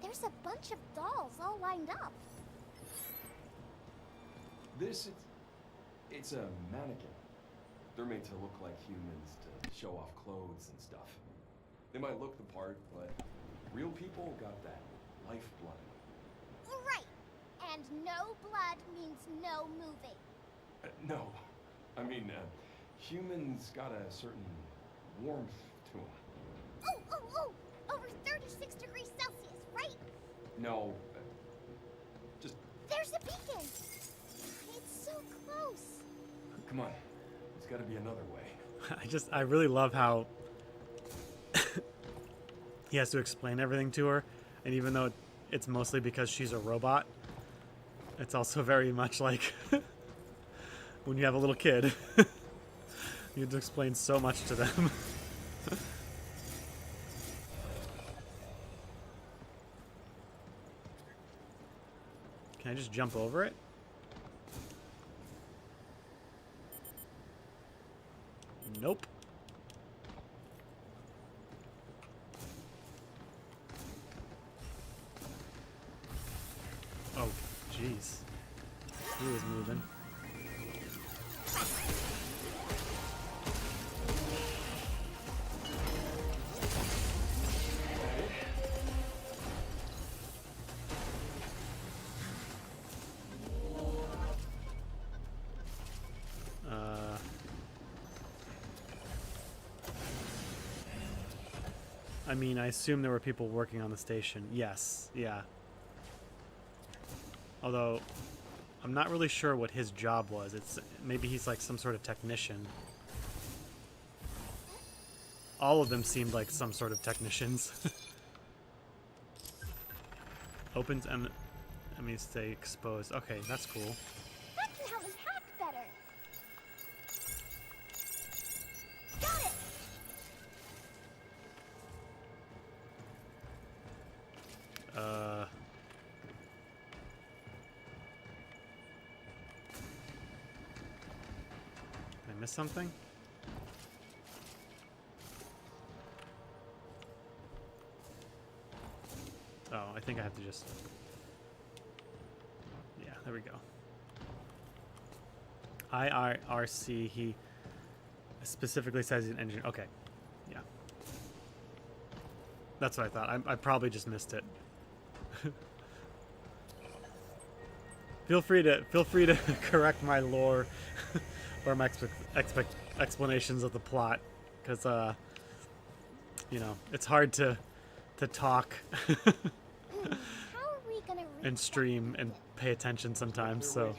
there's a bunch of dolls all lined up. It's a mannequin. They're made to look like humans to show off clothes and stuff. They might look the part, but real people got that lifeblood. Right. And no blood means no moving. No. I mean, humans got a certain warmth to them. Oh! Over 36 degrees Celsius, right? No. Just, There's a beacon. It's so close. come on. There's gotta be another way. I really love how he has to explain everything to her, and even though it's mostly because she's a robot, it's also very much like when you have a little kid. You have to explain so much to them. Can I just jump over it? Nope. Oh, jeez. He was moving. I mean, I assume there were people working on the station. Yes, yeah. Although, I'm not really sure what his job was. Maybe he's like some sort of technician. All of them seemed like some sort of technicians. Opens and let me stay exposed. Okay, that's cool. That can help me hack better. Got it. Did I miss something? Oh, I think I have to just... Yeah, there we go. IRC, he specifically says he's an engineer. Okay, yeah. That's what I thought. I probably just missed it. Feel free to correct my lore or my explanations of the plot, because you know, it's hard to talk How are we gonna and stream and pay attention sometimes, so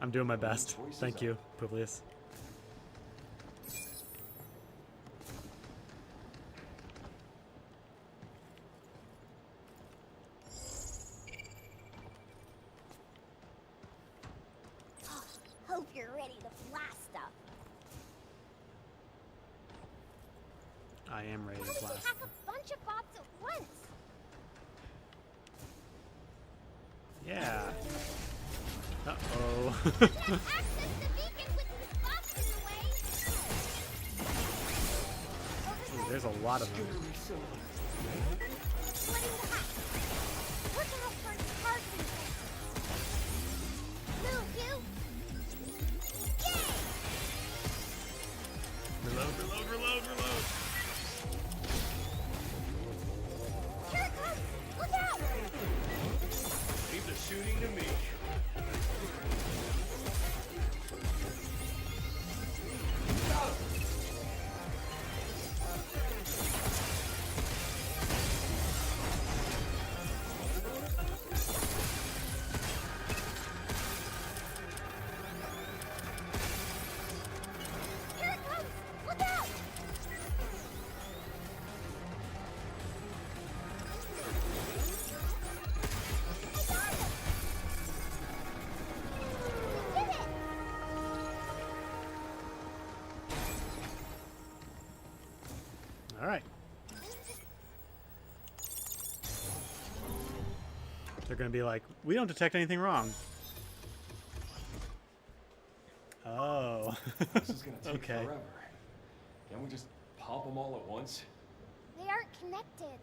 I'm doing my best. Thank you, Publius. Hope you're ready to blast stuff. I am ready How to did you blast. hack a bunch of bots at once? Yeah. Uh-oh. Access the beacon with the bots in the way. Ooh, there's a lot of them. Splitting the hack. Look out for cards and things. Move, you. Yay! Reload. Here it comes! Look out! Leave the shooting to me. Here it comes! Look out! I got it! Did it! All right. They're gonna be like, we don't detect anything wrong. Oh. This is gonna take Okay. forever. Can't we just pop them all at once? They aren't connected,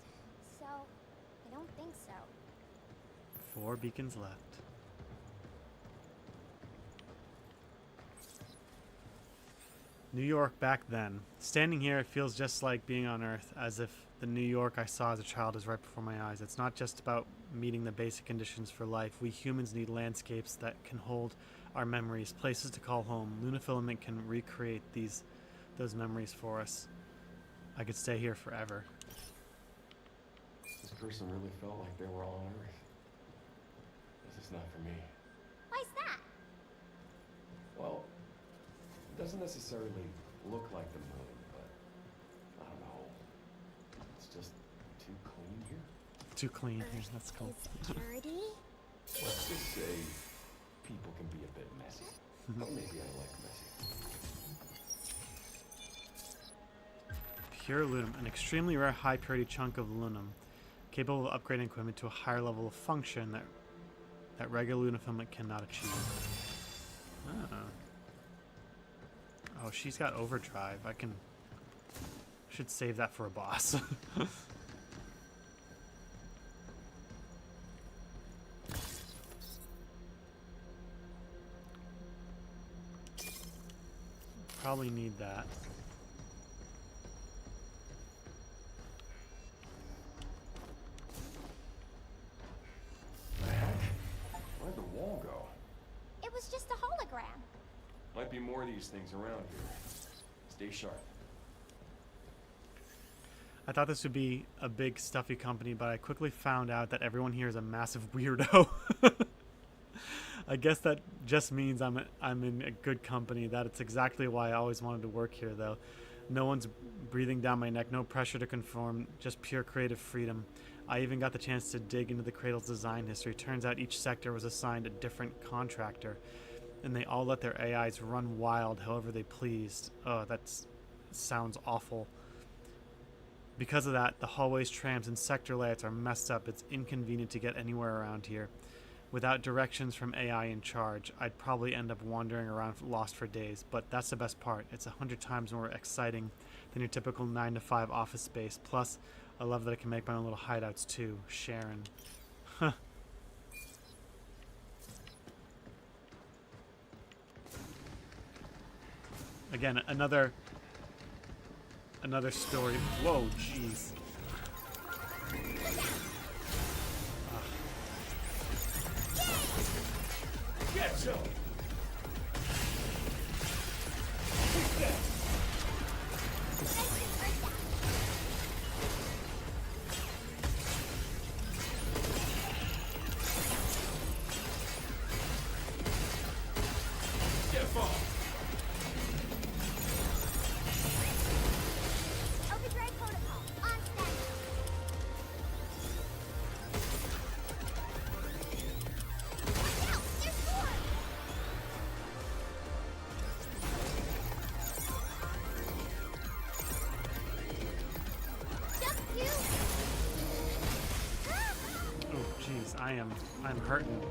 so I don't think so. 4 beacons left. New York back then. Standing here, it feels just like being on Earth, as if the New York I saw as a child is right before my eyes. It's not just about meeting the basic conditions for life. We humans need landscapes that can hold our memories, places to call home. Lunafilament can recreate those memories for us. I could stay here forever. This person really felt like they were on Earth. This is not for me. Why's that? Well, it doesn't necessarily look like the moon, but I don't know. It's just too clean here. Too clean here, that's cool. Is dirty? Let's just say people can be a bit messy. Or maybe I like messy. Pure aluminum, an extremely rare high purity chunk of aluminum, capable of upgrading equipment to a higher level of function that regular lunafilament cannot achieve. Oh, she's got overdrive. Should save that for a boss. Probably need that. Where'd the wall go? It was just a hologram. Might be more of these things around here. Stay sharp. I thought this would be a big stuffy company, but I quickly found out that everyone here is a massive weirdo. I guess that just means I'm in a good company. That's exactly why I always wanted to work here, though. No one's breathing down my neck, no pressure to conform, just pure creative freedom. I even got the chance to dig into the Cradle's design history. Turns out each sector was assigned a different contractor, and they all let their AIs run wild however they pleased. Oh, that sounds awful. Because of that, the hallways, trams, and sector layouts are messed up. It's inconvenient to get anywhere around here. Without directions from AI in charge, I'd probably end up wandering around lost for days, but that's the best part. It's 100 times more exciting than your typical 9-to-5 office space. Plus, I love that I can make my own little hideouts too. Sharon. Huh. Again, another story. Whoa, jeez. Get some! Overdrive protocol on standby. Watch out! There's more! Jump you! Oh, jeez, I'm hurting.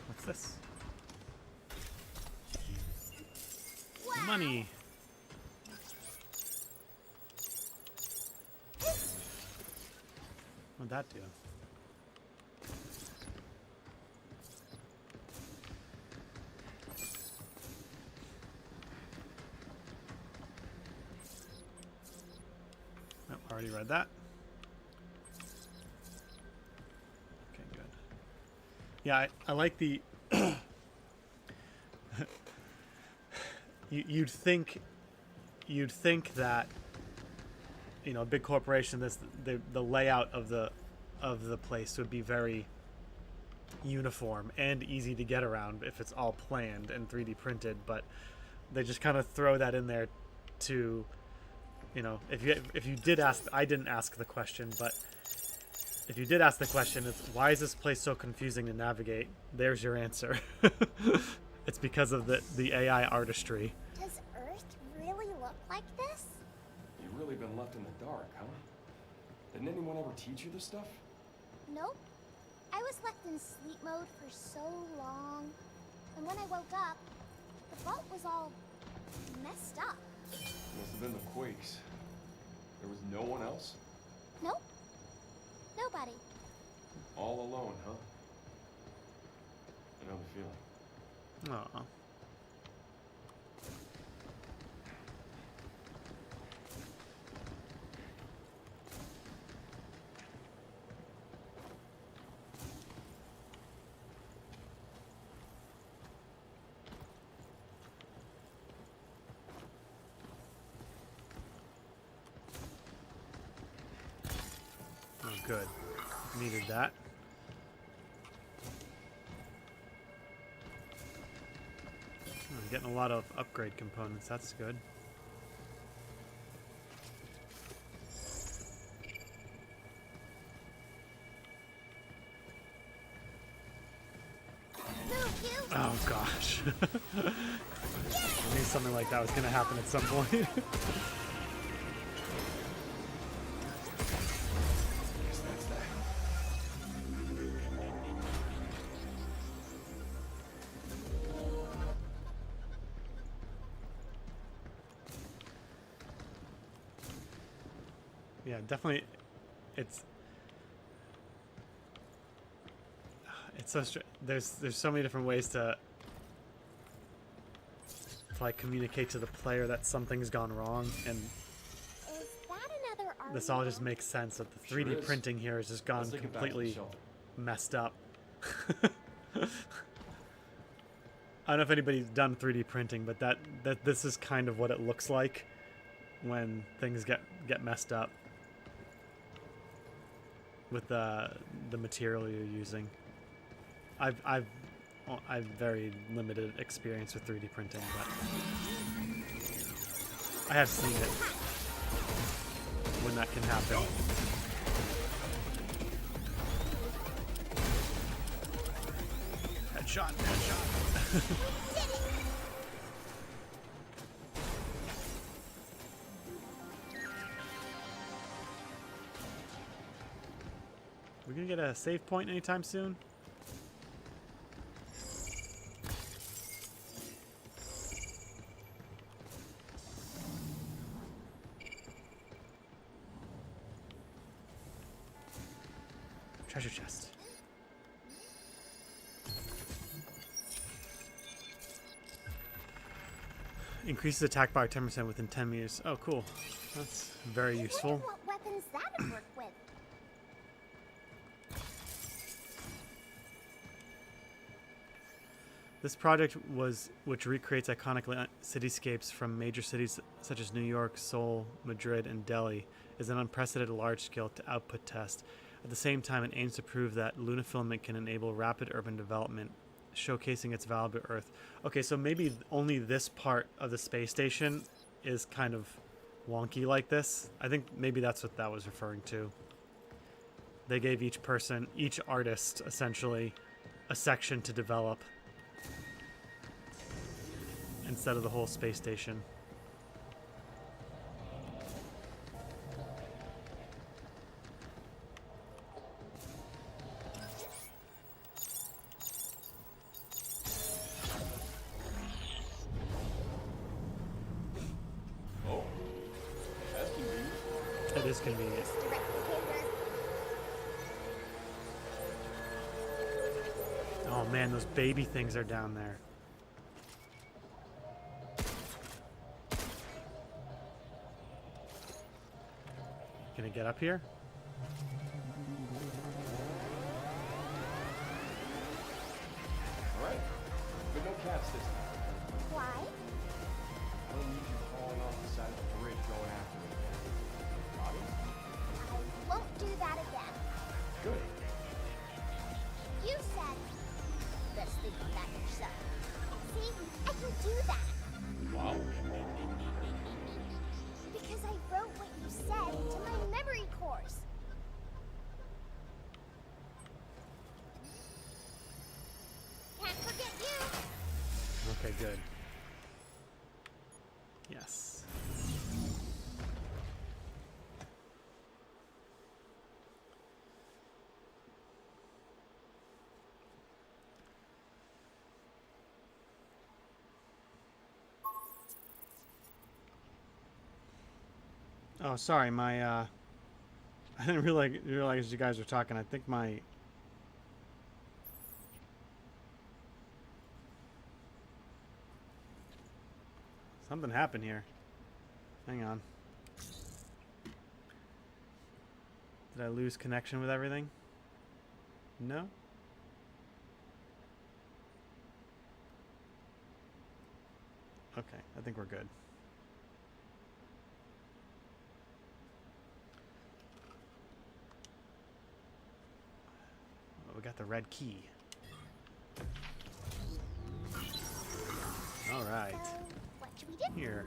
What's this? Money. What'd that do? Nope, already read that. Okay, good. Yeah, I like the you'd think that, you know, a big corporation, the layout of the place would be very uniform and easy to get around if it's all planned and 3D printed, but they just kind of throw that in there to, you know, if you did ask, I didn't ask the question, but if you did ask the question, it's why is this place so confusing to navigate? There's your answer. It's because of the AI artistry. Does Earth really look like this? You've really been left in the dark, huh? Didn't anyone ever teach you this stuff? Nope. I was left in sleep mode for so long. And when I woke up, the vault was all messed up. Must have been the quakes. There was no one else? Nope. Nobody. All alone, huh? I know the feeling. Aw. Oh, good. Needed that. I'm getting a lot of upgrade components. That's good. Oh gosh. I knew something like that was going to happen at some point. Yeah, definitely. It's so there's so many different ways to like communicate to the player that something's gone wrong, and Is that another army this all just man? makes sense that the Sure 3D is. printing here has just gone Let's take it back to the completely shelter. messed up. I don't know if anybody's done 3D printing, but that this is kind of what it looks like when things get messed up with the material you're using. I've very limited experience with 3D printing, but I have seen it when that can happen. Headshot, headshot. We're gonna get a save point anytime soon? Treasure chest. Increases attack by 10% within 10 meters. Oh, cool. That's very I useful. wonder what weapons that would work with. This project which recreates iconic cityscapes from major cities such as New York, Seoul, Madrid, and Delhi, is an unprecedented large-scale output test. At the same time, it aims to prove that Lunafilament can enable rapid urban development, showcasing its value to Earth. Okay, so maybe only this part of the space station is kind of wonky like this. I think maybe that's what that was referring to. They gave each artist, essentially, a section to develop instead of the whole space station. Oh, that's convenient. It is convenient. Oh man, those baby things are down there. Can I get up here? All right, but no cats this time. Why? I don't need you falling off the side of the bridge going after me. Got it? I won't do that again. Good. You said, best think on that yourself. See, I can do that. Wow. Because I wrote what you said into my memory course. Can't forget you. Okay, good. Yes. Oh, sorry, my I didn't realize you guys were talking. I think my something happened here. Hang on. Did I lose connection with everything? No? Okay, I think we're good. Oh, we got the red key. All right. What should we do? Here.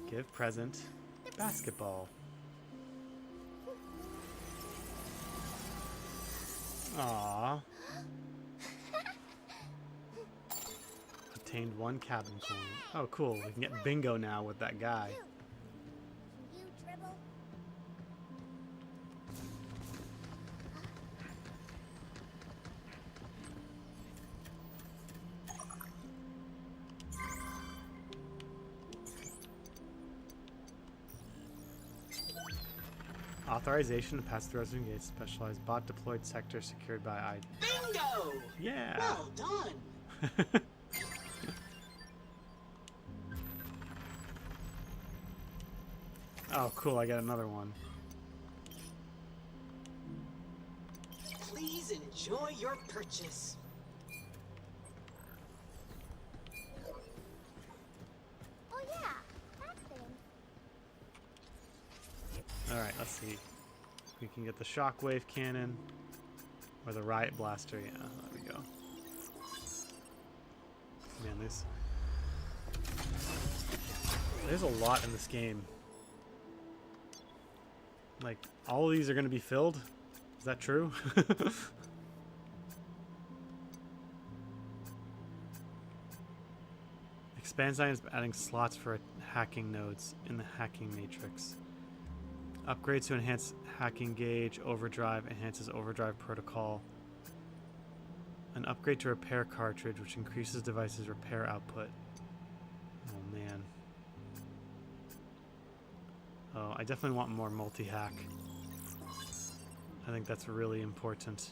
Give present. Basketball. Aww. Obtained 1 cabin coin. Oh, cool. We can get bingo now with that guy. You dribble. authorization to pass through resident gates. Specialized bot deployed sector secured by I. Bingo! Yeah. Well done. Oh, cool. I got another one. Please enjoy your purchase. Oh yeah, that thing. Alright, let's see. We can get the shockwave cannon or the riot blaster. Yeah, there we go. Man, there's a lot in this game. Like, all of these are going to be filled? Is that true? Expand science by adding slots for hacking nodes in the hacking matrix. Upgrades to enhance hacking gauge, overdrive, enhances overdrive protocol. An upgrade to repair cartridge, which increases device's repair output. Oh man. Oh, I definitely want more multi-hack. I think that's really important.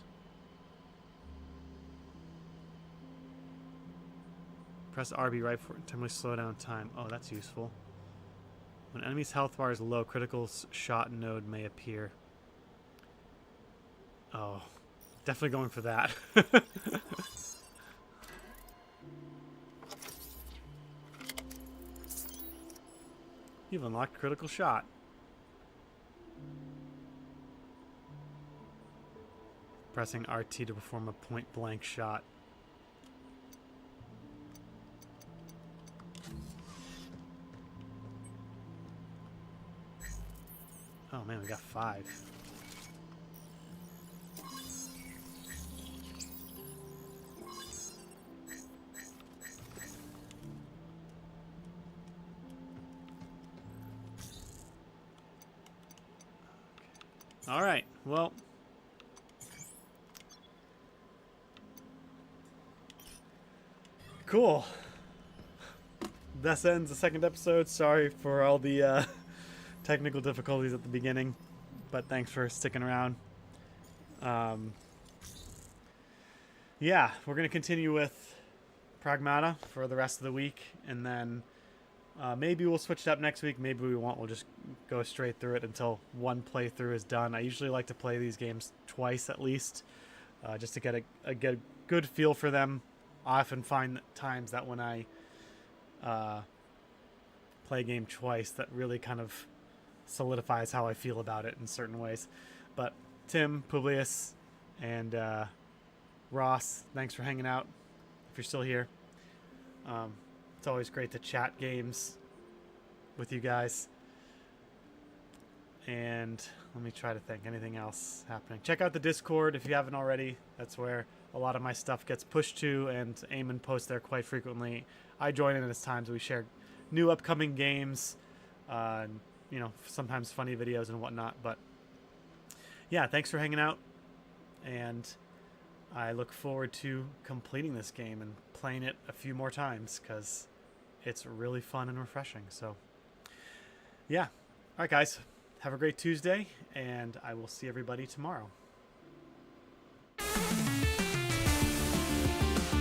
Press RB right for temporarily slow down time. Oh, that's useful. When enemy's health bar is low, critical shot node may appear. Oh, definitely going for that. You've unlocked critical shot. Pressing RT to perform a point blank shot. Oh man, we got 5. All right, well. Cool. This ends the second episode. Sorry for all the technical difficulties at the beginning, but thanks for sticking around. Yeah, we're going to continue with Pragmata for the rest of the week, and then maybe we'll switch it up next week. Maybe we won't. We'll just go straight through it until one playthrough is done. I usually like to play these games twice at least, just to get a good feel for them. I often find times that when I play a game twice, that really kind of solidifies how I feel about it in certain ways. But Tim, Publius, and Ross, thanks for hanging out. If you're still here, it's always great to chat games with you guys. And let me try to think. Anything else happening? Check out the Discord if you haven't already. That's where a lot of my stuff gets pushed to, and Eamon posts there quite frequently. I join in at times. We share new upcoming games, and, you know, sometimes funny videos and whatnot. But yeah, thanks for hanging out, and I look forward to completing this game and playing it a few more times because it's really fun and refreshing. So yeah, all right, guys, have a great Tuesday, and I will see everybody tomorrow.